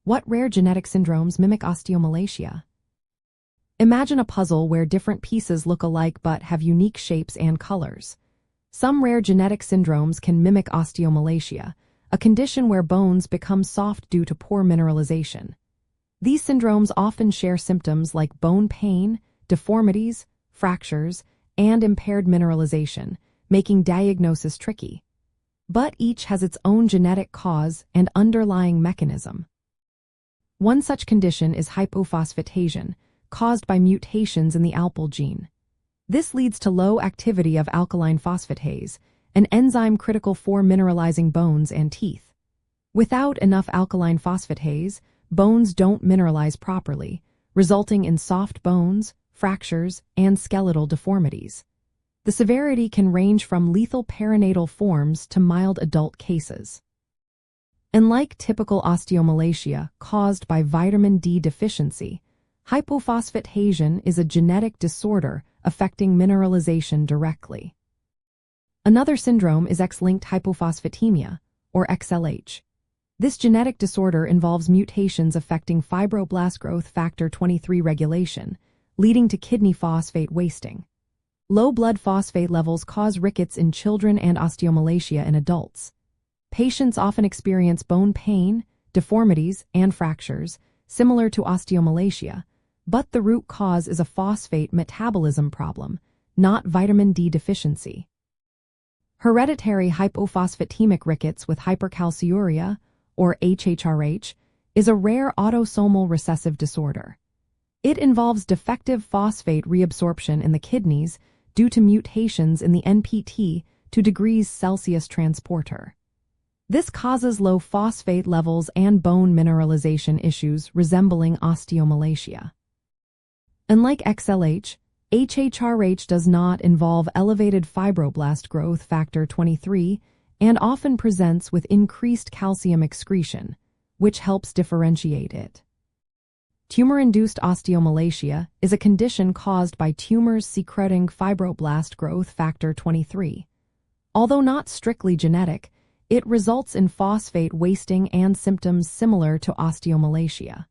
What rare genetic syndromes mimic osteomalacia? Imagine a puzzle where different pieces look alike but have unique shapes and colors. Some rare genetic syndromes can mimic osteomalacia, a condition where bones become soft due to poor mineralization. These syndromes often share symptoms like bone pain, deformities, fractures, and impaired mineralization, making diagnosis tricky. But each has its own genetic cause and underlying mechanism. One such condition is hypophosphatasia, caused by mutations in the ALPL gene. This leads to low activity of alkaline phosphatase, an enzyme critical for mineralizing bones and teeth. Without enough alkaline phosphatase, bones don't mineralize properly, resulting in soft bones, fractures, and skeletal deformities. The severity can range from lethal perinatal forms to mild adult cases. Unlike typical osteomalacia caused by vitamin D deficiency, hypophosphatasia is a genetic disorder affecting mineralization directly. Another syndrome is X-linked hypophosphatemia, or XLH. This genetic disorder involves mutations affecting fibroblast growth factor 23 regulation, leading to kidney phosphate wasting. Low blood phosphate levels cause rickets in children and osteomalacia in adults. Patients often experience bone pain, deformities, and fractures, similar to osteomalacia, but the root cause is a phosphate metabolism problem, not vitamin D deficiency. Hereditary hypophosphatemic rickets with hypercalciuria, or HHRH, is a rare autosomal recessive disorder. It involves defective phosphate reabsorption in the kidneys due to mutations in the NPT 2 degrees Celsius transporter. This causes low phosphate levels and bone mineralization issues resembling osteomalacia. Unlike XLH, HHRH does not involve elevated fibroblast growth factor 23 and often presents with increased calcium excretion, which helps differentiate it. Tumor-induced osteomalacia is a condition caused by tumors secreting fibroblast growth factor 23. Although not strictly genetic, it results in phosphate wasting and symptoms similar to osteomalacia.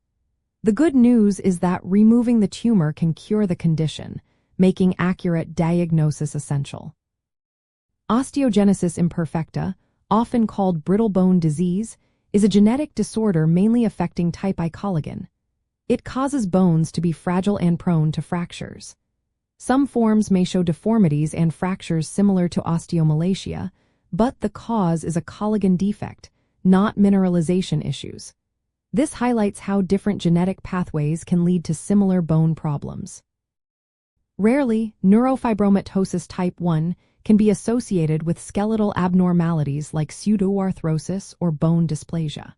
The good news is that removing the tumor can cure the condition, making accurate diagnosis essential. Osteogenesis imperfecta, often called brittle bone disease, is a genetic disorder mainly affecting type I collagen. It causes bones to be fragile and prone to fractures. Some forms may show deformities and fractures similar to osteomalacia, but the cause is a collagen defect, not mineralization issues. This highlights how different genetic pathways can lead to similar bone problems. Rarely, neurofibromatosis type 1 can be associated with skeletal abnormalities like pseudoarthrosis or bone dysplasia.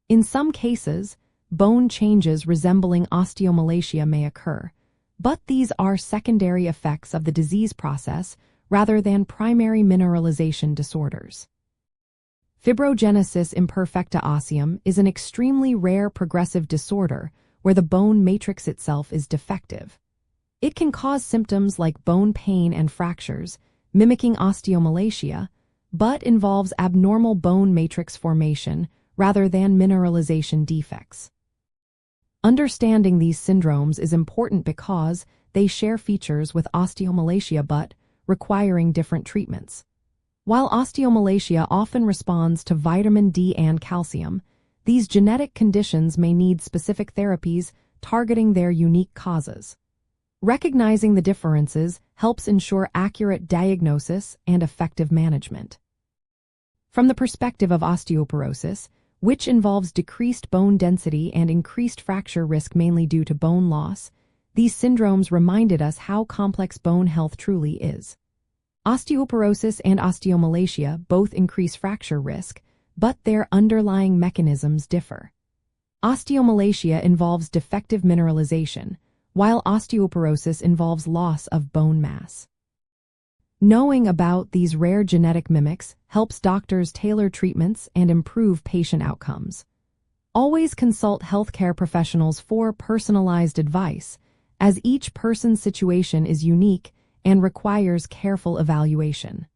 In some cases, bone changes resembling osteomalacia may occur, but these are secondary effects of the disease process rather than primary mineralization disorders. Fibrogenesis imperfecta ossium is an extremely rare progressive disorder where the bone matrix itself is defective. It can cause symptoms like bone pain and fractures, mimicking osteomalacia, but involves abnormal bone matrix formation rather than mineralization defects. Understanding these syndromes is important because they share features with osteomalacia but requiring different treatments. While osteomalacia often responds to vitamin D and calcium, these genetic conditions may need specific therapies targeting their unique causes. Recognizing the differences helps ensure accurate diagnosis and effective management. From the perspective of osteoporosis, which involves decreased bone density and increased fracture risk mainly due to bone loss, these syndromes reminded us how complex bone health truly is. Osteoporosis and osteomalacia both increase fracture risk, but their underlying mechanisms differ. Osteomalacia involves defective mineralization, while osteoporosis involves loss of bone mass. Knowing about these rare genetic mimics helps doctors tailor treatments and improve patient outcomes. Always consult healthcare professionals for personalized advice, as each person's situation is unique and requires careful evaluation.